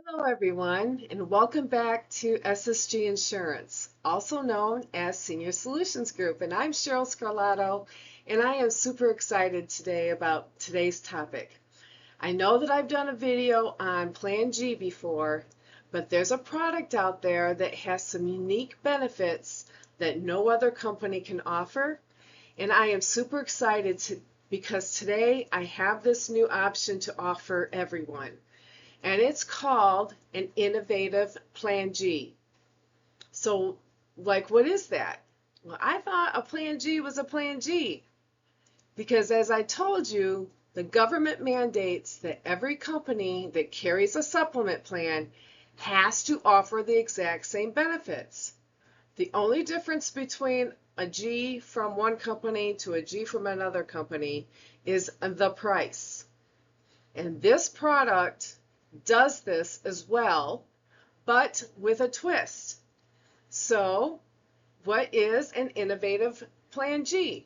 Hello, everyone, and welcome back to SSG Insurance, also known as Senior Solutions Group. And I'm Cheryl Scarlato, and I am super excited today about today's topic. I know that I've done a video on Plan G before, but there's a product out there that has some unique benefits that no other company can offer. And I am super excited because today I have this new option to offer everyone, and it's called an innovative Plan G. So, what is that? Well, I thought a Plan G was a Plan G because, as I told you, the government mandates that every company that carries a supplement plan has to offer the exact same benefits. The only difference between a G from one company to a G from another company is the price. And this product does this as well, but with a twist. So, what is an innovative Plan G?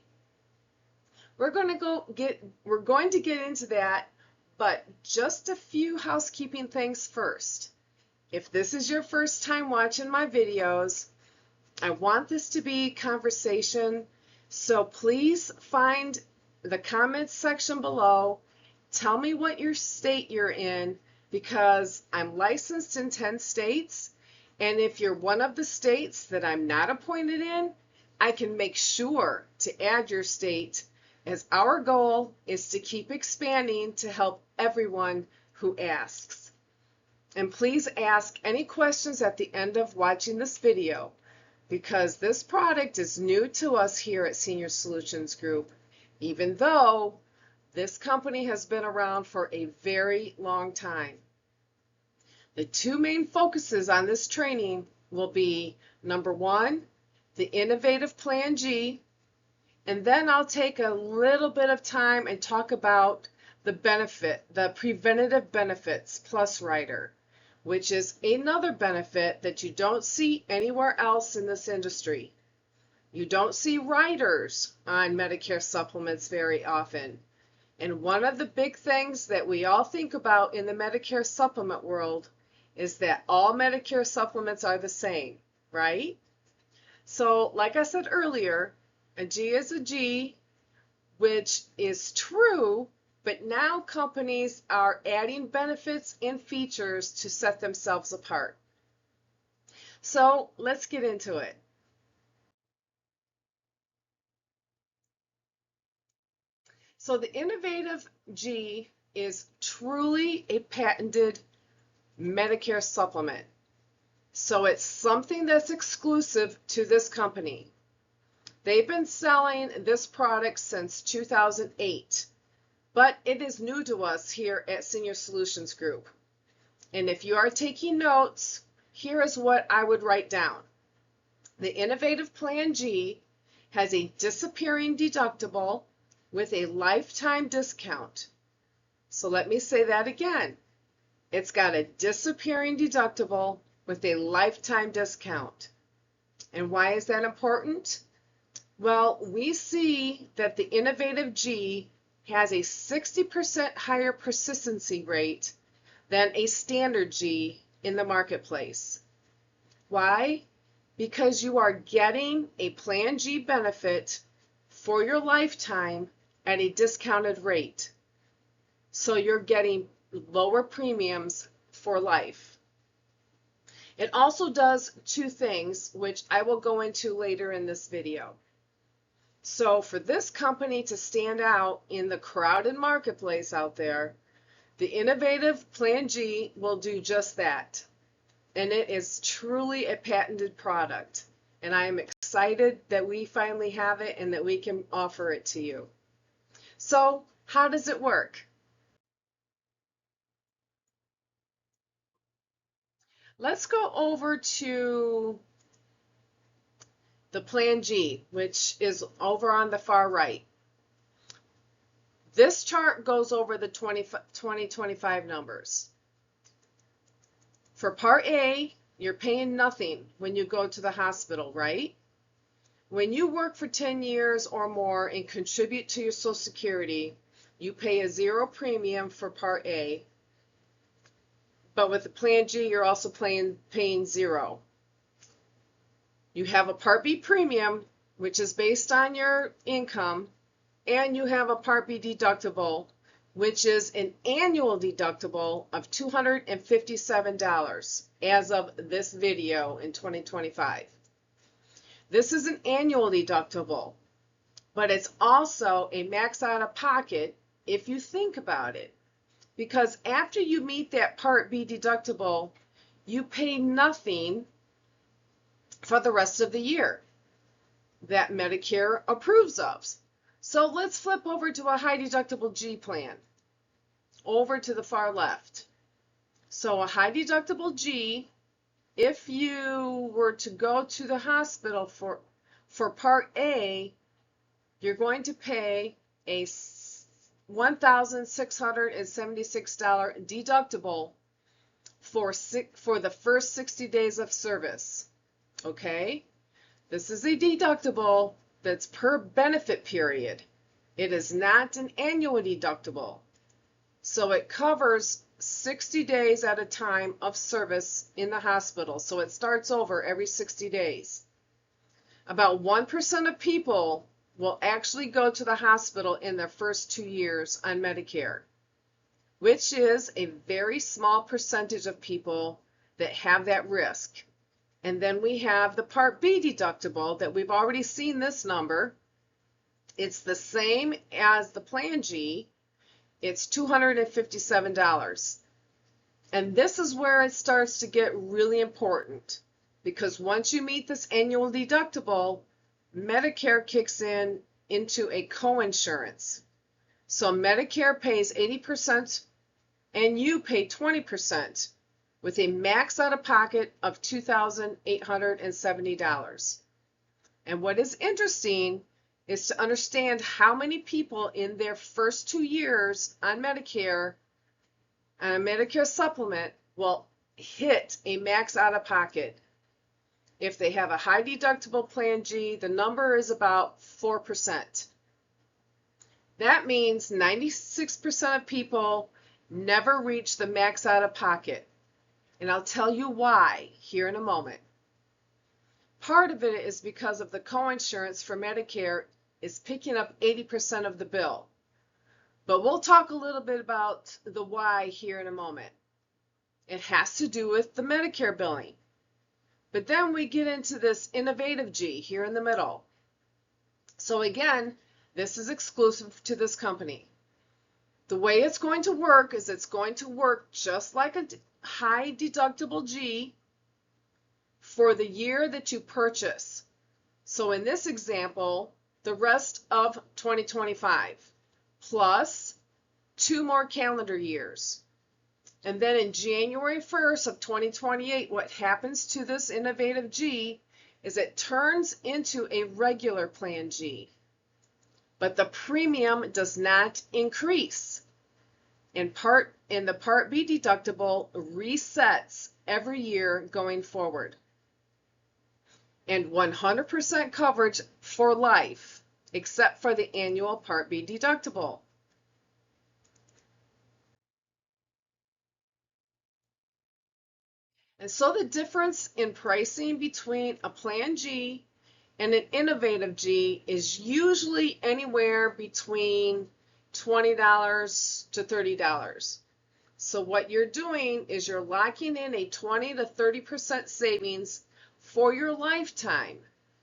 We're going to get into that, but just a few housekeeping things first. If this is your first time watching my videos, I want this to be conversation, so please find the comments section below. Tell me what your state you're in, because I'm licensed in 10 states, and if you're one of the states that I'm not appointed in, I can make sure to add your state, as our goal is to keep expanding to help everyone who asks. And please ask any questions at the end of watching this video, because this product is new to us here at Senior Solutions Group, even though this company has been around for a very long time. The two main focuses on this training will be, number one, the innovative Plan G, and then I'll take a little bit of time and talk about the Preventative Benefits Plus Rider, which is another benefit that you don't see anywhere else in this industry. You don't see riders on Medicare supplements very often. And one of the big things that we all think about in the Medicare supplement world is that all Medicare supplements are the same, right? So, like I said earlier, a G is a G, which is true, but now companies are adding benefits and features to set themselves apart. So, let's get into it. So, the innovative G is truly a patented Medicare supplement. So it's something that's exclusive to this company. They've been selling this product since 2008, but it is new to us here at Senior Solutions Group. And if you are taking notes, here is what I would write down. The Innovative Plan G has a disappearing deductible with a lifetime discount. So let me say that again. It's got a disappearing deductible with a lifetime discount. And why is that important? Well, we see that the Innovative G has a 60% higher persistency rate than a standard G in the marketplace. Why? Because you are getting a Plan G benefit for your lifetime at a discounted rate. So you're getting lower premiums for life. It also does two things, which I will go into later in this video. So for this company to stand out in the crowded marketplace out there, the Innovative Plan G will do just that. And it is truly a patented product. And I am excited that we finally have it and that we can offer it to you. So how does it work? Let's go over to the Plan G, which is over on the far right. This chart goes over the 2025 numbers. For Part A, you're paying nothing when you go to the hospital, right? When you work for 10 years or more and contribute to your Social Security, you pay a zero premium for Part A. but with the Plan G, you're also paying zero. You have a Part B premium, which is based on your income, and you have a Part B deductible, which is an annual deductible of $257 as of this video in 2025. This is an annual deductible, but it's also a max out of pocket if you think about it. Because after you meet that Part B deductible, you pay nothing for the rest of the year that Medicare approves of. So let's flip over to a high deductible G plan, over to the far left. So a high deductible G, if you were to go to the hospital for Part A, you're going to pay a $1,676 deductible for the first 60 days of service. Okay? This is a deductible that's per benefit period. It is not an annual deductible. So it covers 60 days at a time of service in the hospital. So it starts over every 60 days. About 1% of people will actually go to the hospital in their first 2 years on Medicare, which is a very small percentage of people that have that risk. And then we have the Part B deductible that we've already seen this number. It's the same as the Plan G. It's $257. And this is where it starts to get really important, because once you meet this annual deductible, Medicare kicks into a coinsurance. So Medicare pays 80% and you pay 20%. With a max out of pocket of $2,870. And what is interesting is to understand how many people in their first 2 years on Medicare and a Medicare Supplement will hit a max out of pocket. If they have a high deductible Plan G, the number is about 4%. That means 96% of people never reach the max out of pocket. And I'll tell you why here in a moment. Part of it is because of the coinsurance for Medicare is picking up 80% of the bill. But we'll talk a little bit about the why here in a moment. It has to do with the Medicare billing. But then we get into this innovative G here in the middle. So again, this is exclusive to this company. The way it's going to work is it's going to work just like a high deductible G for the year that you purchase. So in this example, the rest of 2025 plus 2 more calendar years. And then in January 1st of 2028, what happens to this innovative G is it turns into a regular Plan G. But the premium does not increase. And the Part B deductible resets every year going forward. And 100% coverage for life, except for the annual Part B deductible. And so the difference in pricing between a Plan G and an innovative G is usually anywhere between $20 to $30. So what you're doing is you're locking in a 20 to 30% savings for your lifetime.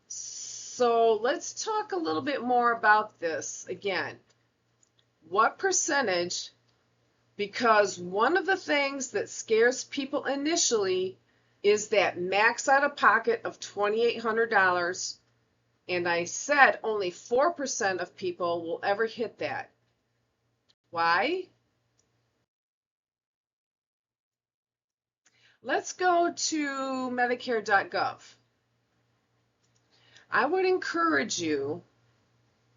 So let's talk a little bit more about this again. What percentage? Because one of the things that scares people initially is that max out of pocket of $2,800. And I said only 4% of people will ever hit that. Why? Let's go to Medicare.gov. I would encourage you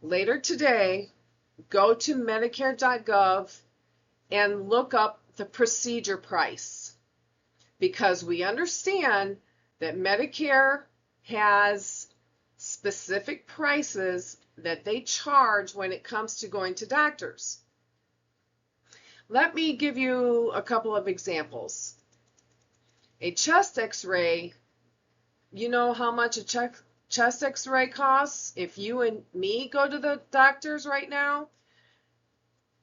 later today, go to Medicare.gov and look up the procedure price, because we understand that Medicare has specific prices that they charge when it comes to going to doctors. Let me give you a couple of examples. A chest x-ray, you know how much a chest x-ray costs? If you and me go to the doctors right now,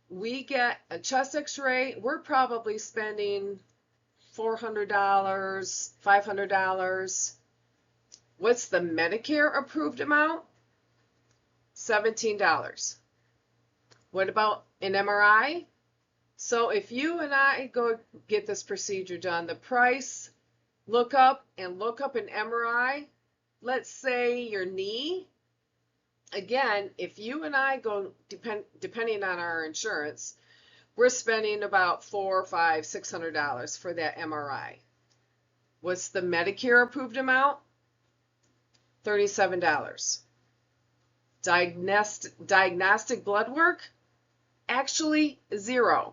we get a chest x-ray, we're probably spending $400, $500. What's the Medicare approved amount? $17. What about an MRI? So if you and I go get this procedure done, the price, look up an MRI, let's say your knee. Again, if you and I go, depending on our insurance, we're spending about $400, $500, $600 for that MRI. What's the Medicare approved amount? $37. Diagnostic blood work? Actually, $0.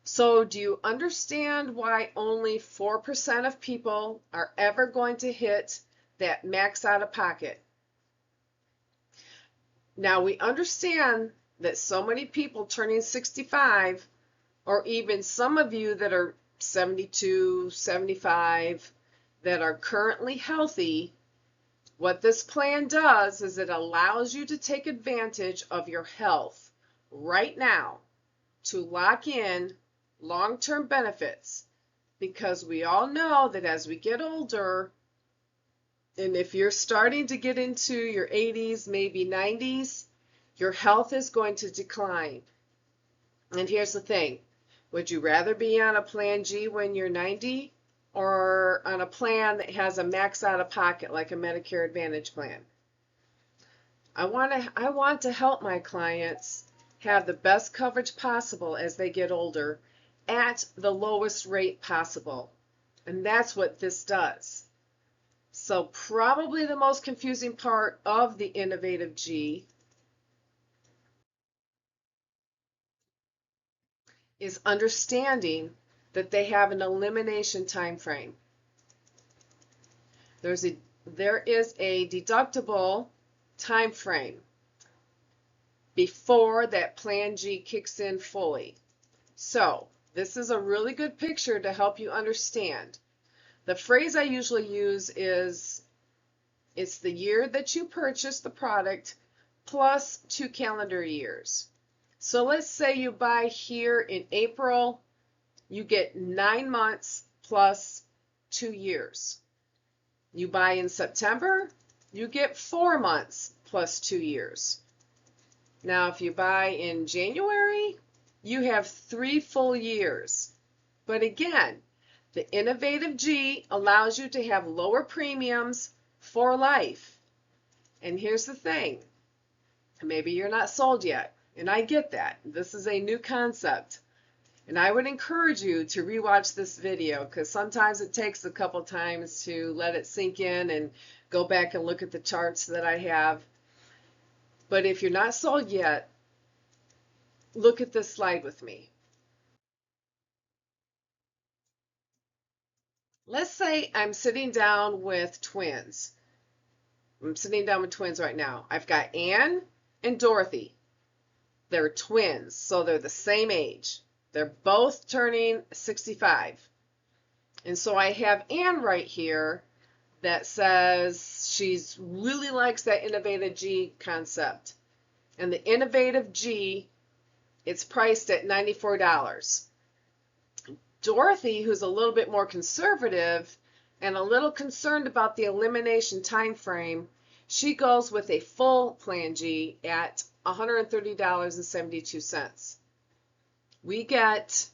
So do you understand why only 4% of people are ever going to hit that max out of pocket? Now we understand that so many people turning 65, or even some of you that are 72, 75, that are currently healthy, what this plan does is it allows you to take advantage of your health right now to lock in long-term benefits, because we all know that as we get older, and if you're starting to get into your 80s, maybe 90s, your health is going to decline. And here's the thing, would you rather be on a Plan G when you're 90 or on a plan that has a max out of pocket like a Medicare Advantage plan? I want to help my clients have the best coverage possible as they get older at the lowest rate possible. And that's what this does. So probably the most confusing part of the Innovative G is understanding that they have an elimination time frame. There is a deductible time frame before that Plan G kicks in fully. So this is a really good picture to help you understand. The phrase I usually use is, it's the year that you purchased the product plus 2 calendar years. So let's say you buy here in April, you get 9 months plus 2 years. You buy in September, you get 4 months plus 2 years. Now if you buy in January, you have 3 full years. But again, the Innovative G allows you to have lower premiums for life. And here's the thing, maybe you're not sold yet, and I get that. This is a new concept. And I would encourage you to rewatch this video, because sometimes it takes a couple times to let it sink in and go back and look at the charts that I have. But if you're not sold yet, look at this slide with me. Let's say I'm sitting down with twins. I'm sitting down with twins right now. I've got Ann and Dorothy. They're twins, so they're the same age. They're both turning 65. And so I have Ann right here that says she really likes that Innovative G concept. And the Innovative G, it's priced at $94. Dorothy, who's a little bit more conservative and a little concerned about the elimination time frame, she goes with a full Plan G at $130.72. We get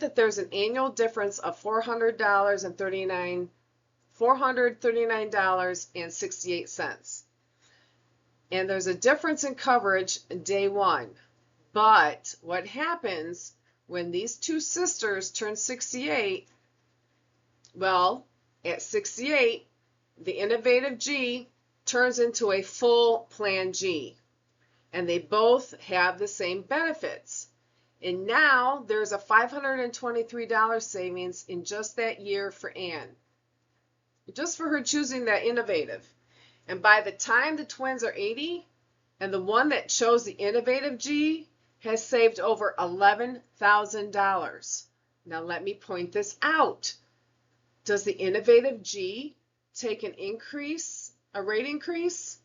that there's an annual difference of $439.68. And there's a difference in coverage day one. But what happens when these two sisters turn 68? Well, at 68, the Innovative G turns into a full Plan G. And they both have the same benefits. And now there's a $523 savings in just that year for Ann, just for her choosing that Innovative. And by the time the twins are 80, and the one that chose the Innovative G has saved over $11,000. Now let me point this out. Does the Innovative G take an increase, a rate increase?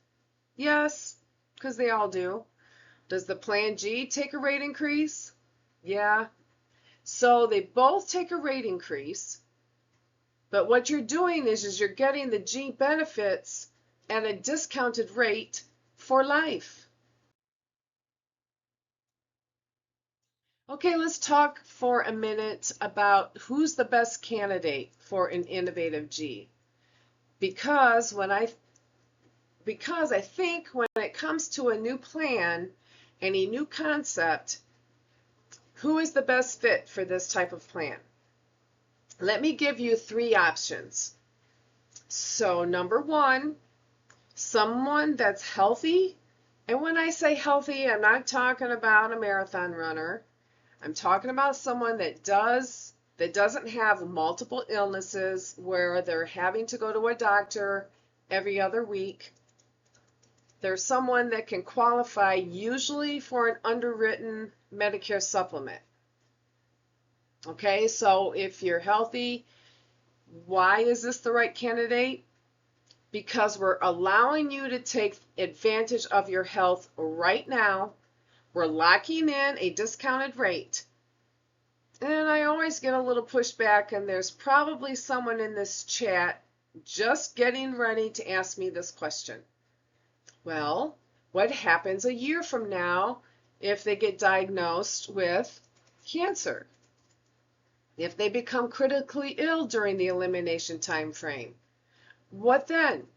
Yes, because they all do. Does the Plan G take a rate increase? Yeah. So they both take a rate increase, but what you're doing is you're getting the G benefits at a discounted rate for life. Okay, let's talk for a minute about who's the best candidate for an Innovative G. Because I think when it comes to a new plan and a new concept, who is the best fit for this type of plan? Let me give you 3 options. So number 1, someone that's healthy. And when I say healthy, I'm not talking about a marathon runner. I'm talking about someone that doesn't have multiple illnesses where they're having to go to a doctor every other week. They're someone that can qualify usually for an underwritten Medicare Supplement. Okay, so if you're healthy, why is this the right candidate? Because we're allowing you to take advantage of your health right now. We're locking in a discounted rate. And I always get a little pushback, and there's probably someone in this chat just getting ready to ask me this question. Well, what happens a year from now if they get diagnosed with cancer? If they become critically ill during the elimination time frame? What then?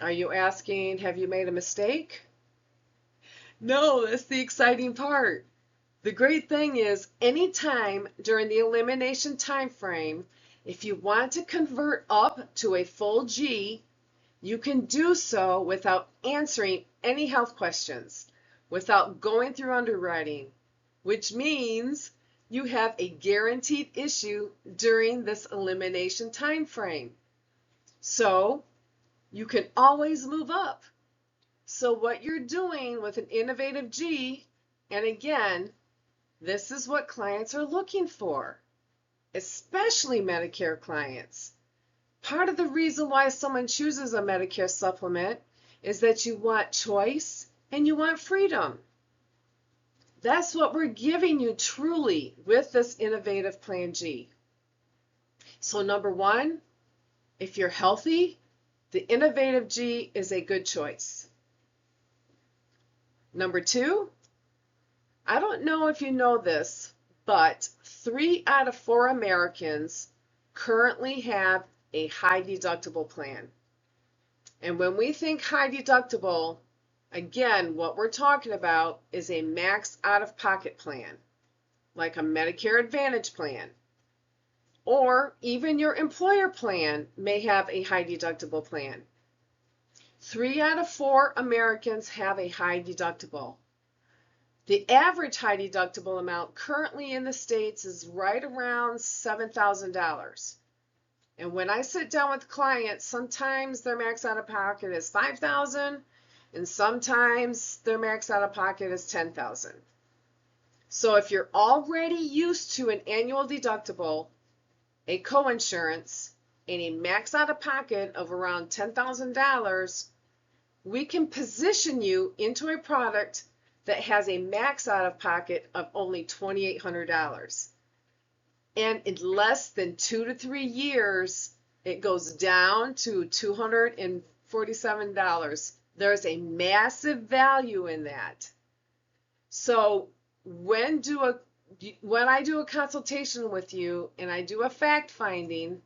Are you asking, have you made a mistake? No, that's the exciting part. The great thing is, anytime during the elimination time frame, if you want to convert up to a full G, you can do so without answering any health questions, without going through underwriting, which means you have a guaranteed issue during this elimination time frame. So you can always move up. So what you're doing with an Innovative G, and again, this is what clients are looking for, especially Medicare clients. Part of the reason why someone chooses a Medicare supplement is that you want choice and you want freedom. That's what we're giving you truly with this Innovative Plan G. So number 1, if you're healthy, the Innovative G is a good choice. Number 2, I don't know if you know this, but 3 out of 4 Americans currently have a high deductible plan. And when we think high deductible, again, what we're talking about is a max out-of-pocket plan, like a Medicare Advantage plan. Or even your employer plan may have a high deductible plan. 3 out of 4 Americans have a high deductible. The average high deductible amount currently in the States is right around $7,000. And when I sit down with clients, sometimes their max out of pocket is $5,000, and sometimes their max out of pocket is $10,000. So if you're already used to an annual deductible, a coinsurance, and a max out of pocket of around $10,000, we can position you into a product that has a max out of pocket of only $2,800. And in less than 2 to 3 years, it goes down to $247. There's a massive value in that. So when I do a consultation with you and I do a fact finding,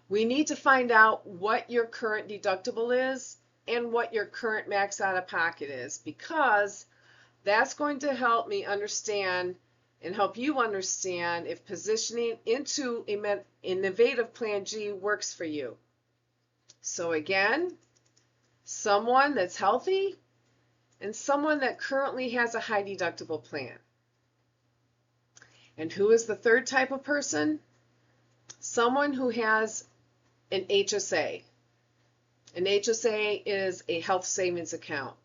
we need to find out what your current deductible is and what your current max out of pocket is, because that's going to help me understand and help you understand if positioning into an Innovative Plan G works for you. So again, someone that's healthy and someone that currently has a high deductible plan. And who is the third type of person? Someone who has an HSA. An HSA is a health savings account.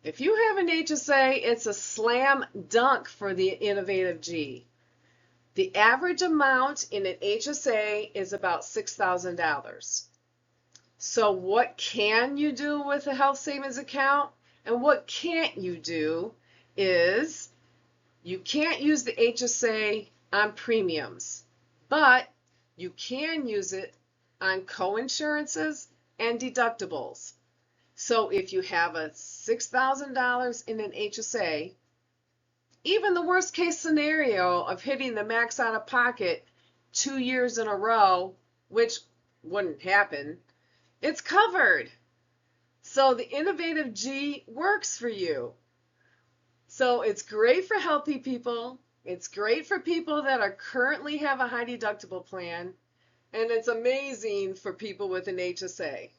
If you have an HSA, it's a slam dunk for the Innovative G. The average amount in an HSA is about $6,000. So what can you do with a health savings account? And what can't you do is you can't use the HSA on premiums, but you can use it on co-insurances and deductibles. So if you have a $6,000 in an HSA, even the worst case scenario of hitting the max out of pocket 2 years in a row, which wouldn't happen, it's covered. So the Innovative G works for you. So it's great for healthy people. It's great for people that are currently have a high deductible plan. And it's amazing for people with an HSA.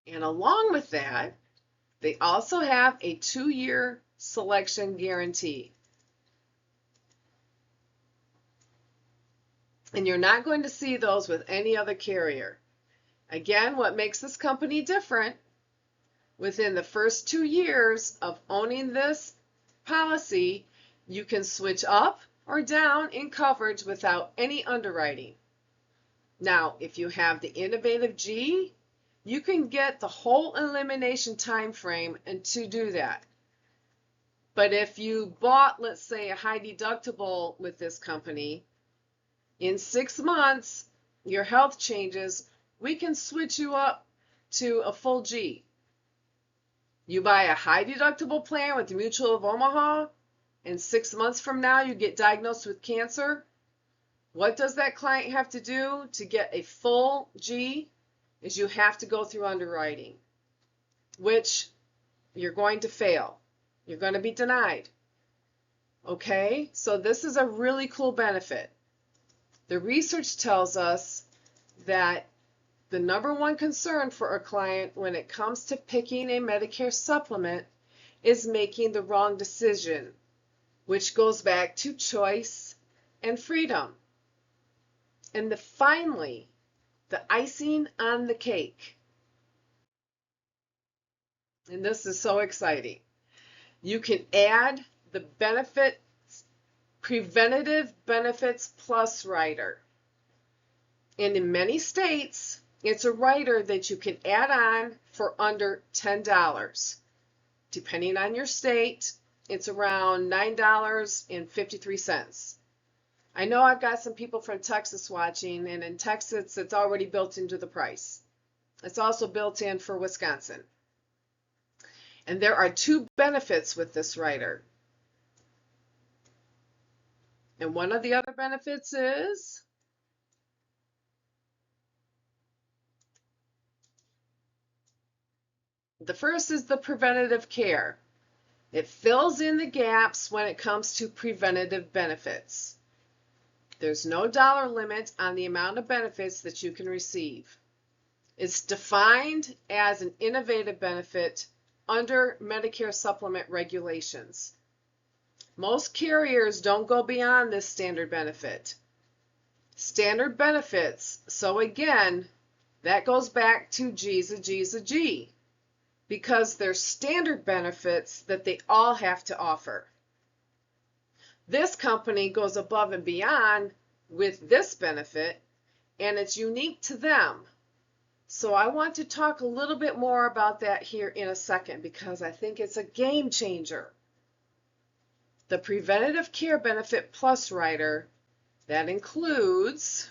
And along with that, they also have a 2-year selection guarantee. And you're not going to see those with any other carrier. Again, what makes this company different, within the first 2 years of owning this policy, you can switch up or down in coverage without any underwriting. Now, if you have the Innovative G, you can get the whole elimination time frame and to do that. But if you bought, let's say, a high deductible with this company, in 6 months, your health changes, we can switch you up to a full G. You buy a high deductible plan with the Mutual of Omaha, and 6 months from now you get diagnosed with cancer. What does that client have to do to get a full G? Is you have to go through underwriting, which you're going to fail. You're going to be denied. Okay, so this is a really cool benefit. The research tells us that the number one concern for a client when it comes to picking a Medicare supplement is making the wrong decision, which goes back to choice and freedom. And finally, the icing on the cake. And this is so exciting. You can add the Preventative Benefits Plus rider. And in many states, it's a rider that you can add on for under $10. Depending on your state, it's around $9.53. I know I've got some people from Texas watching, and in Texas, it's already built into the price. It's also built in for Wisconsin. And there are 2 benefits with this rider. And one of the other benefits is the first is the preventative care. It fills in the gaps when it comes to preventative benefits. There's no dollar limit on the amount of benefits that you can receive. It's defined as an innovative benefit under Medicare Supplement regulations. Most carriers don't go beyond this standard benefit. Standard benefits, so again, that goes back to G's a G's a G, because they're standard benefits that they all have to offer. This company goes above and beyond with this benefit, and it's unique to them. So I want to talk a little bit more about that here in a second, because I think it's a game changer. The Preventative Care Benefit Plus rider, that includes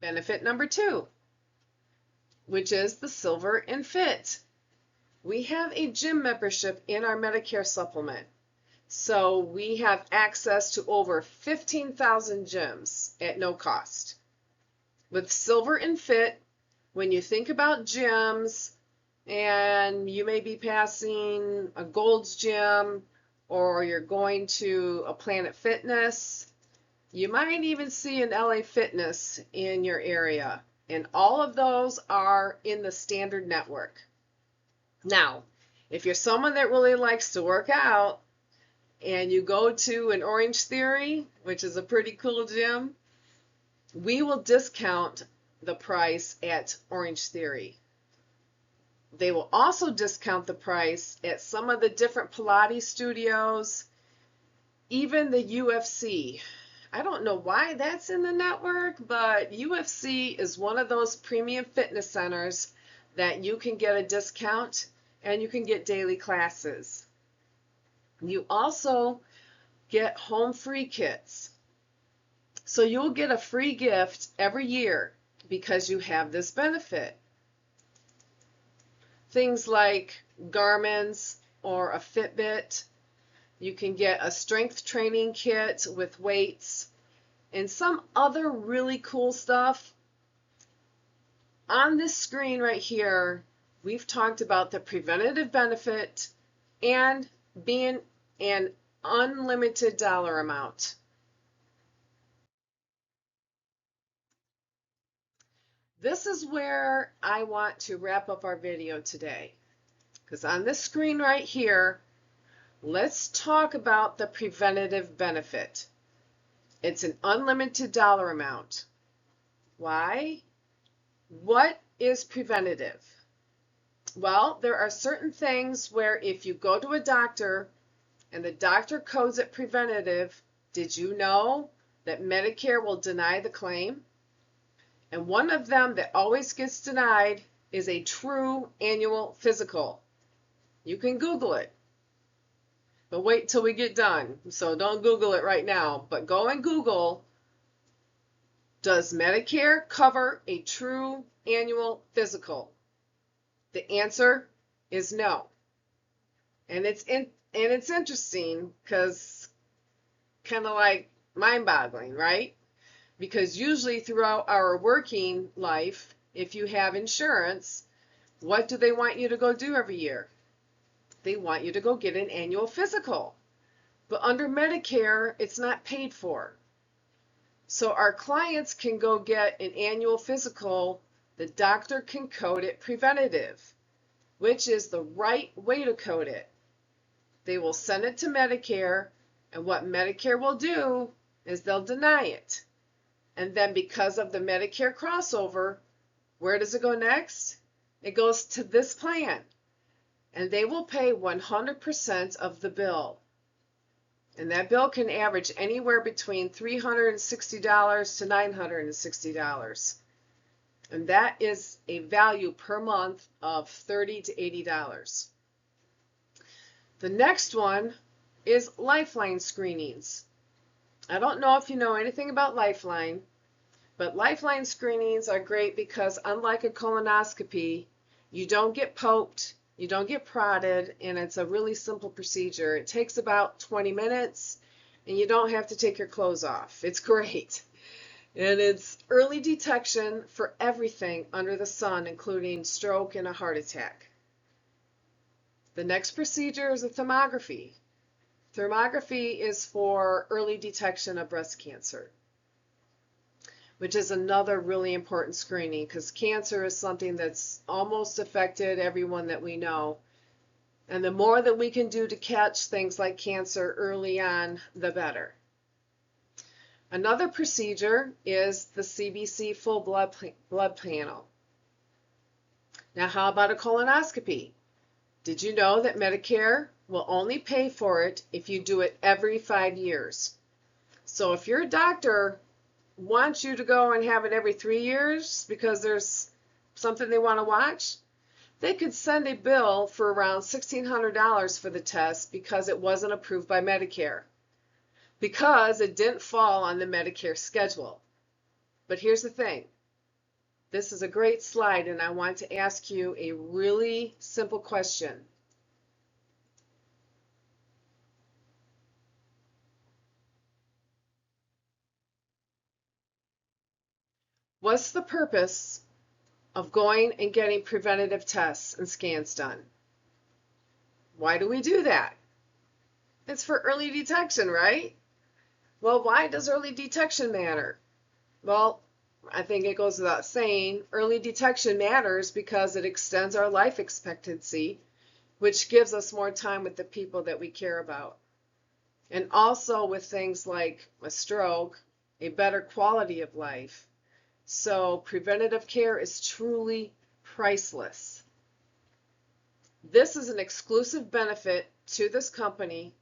benefit number 2, which is the Silver and Fit. We have a gym membership in our Medicare supplement. So we have access to over 15,000 gyms at no cost. With Silver and Fit, when you think about gyms, and you may be passing a Gold's Gym, or you're going to a Planet Fitness, you might even see an LA Fitness in your area. And all of those are in the standard network. Now, if you're someone that really likes to work out, and you go to an Orange Theory, which is a pretty cool gym, we will discount the price at Orange Theory. They will also discount the price at some of the different Pilates studios, even the UFC. I don't know why that's in the network, but UFC is one of those premium fitness centers that you can get a discount and you can get daily classes. You also get home free kits. So you'll get a free gift every year because you have this benefit. Things like Garmin's or a Fitbit. You can get a strength training kit with weights and some other really cool stuff. On this screen right here, we've talked about the preventative benefit and being an unlimited dollar amount. This is where I want to wrap up our video today, because on this screen right here, let's talk about the preventative benefit. It's an unlimited dollar amount. Why? What is preventative? Well, there are certain things where if you go to a doctor and the doctor codes it preventative, did you know that Medicare will deny the claim? And one of them that always gets denied is a true annual physical. You can Google it, but wait till we get done. So don't Google it right now, but go and Google, does Medicare cover a true annual physical? The answer is no. And it's interesting because kind of like mind-boggling, right? Because usually throughout our working life, if you have insurance, what do they want you to go do every year? They want you to go get an annual physical. But under Medicare, it's not paid for. So our clients can go get an annual physical. The doctor can code it preventative, which is the right way to code it. They will send it to Medicare, and what Medicare will do is they'll deny it. And then because of the Medicare crossover, where does it go next? It goes to this plan. And they will pay 100% of the bill. And that bill can average anywhere between $360 to $960. And that is a value per month of $30 to $80. The next one is Lifeline screenings. I don't know if you know anything about Lifeline, but Lifeline screenings are great because unlike a colonoscopy, you don't get poked, you don't get prodded, and it's a really simple procedure. It takes about 20 minutes, and you don't have to take your clothes off. It's great. And it's early detection for everything under the sun, including stroke and a heart attack. The next procedure is a thermography. Thermography is for early detection of breast cancer, which is another really important screening because cancer is something that's almost affected everyone that we know. And the more that we can do to catch things like cancer early on, the better. Another procedure is the CBC full blood panel. Now, how about a colonoscopy? Did you know that Medicare will only pay for it if you do it every 5 years? So if your doctor wants you to go and have it every 3 years because there's something they want to watch, they could send a bill for around $1,600 for the test because it wasn't approved by Medicare, because it didn't fall on the Medicare schedule. But here's the thing. This is a great slide, and I want to ask you a really simple question. What's the purpose of going and getting preventative tests and scans done? Why do we do that? It's for early detection, right? Well, why does early detection matter? Well, I think it goes without saying, early detection matters because it extends our life expectancy, which gives us more time with the people that we care about. And also with things like a stroke, a better quality of life. So preventative care is truly priceless. This is an exclusive benefit to this company.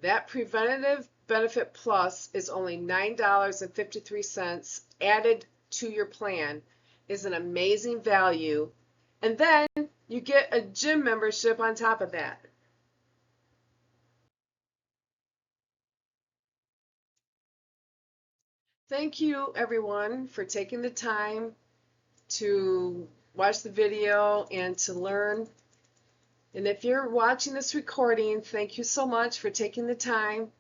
That Preventative Benefit Plus is only $9.53 added to your plan, is an amazing value. And then you get a gym membership on top of that. Thank you everyone for taking the time to watch the video and to learn. And if you're watching this recording, thank you so much for taking the time.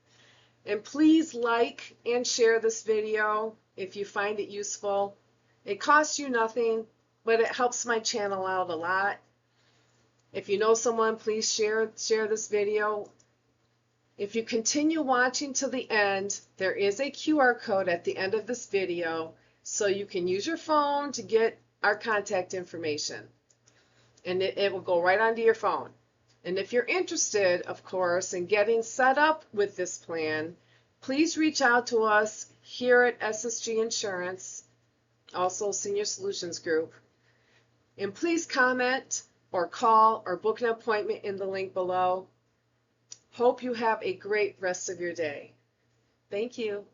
And please like and share this video if you find it useful. It costs you nothing, but it helps my channel out a lot. If you know someone, please share this video. If you continue watching till the end, there is a QR code at the end of this video, so you can use your phone to get our contact information. And it will go right onto your phone. And if you're interested, of course, in getting set up with this plan, please reach out to us here at SSG Insurance, also Senior Solutions Group. And please comment or call or book an appointment in the link below. Hope you have a great rest of your day. Thank you.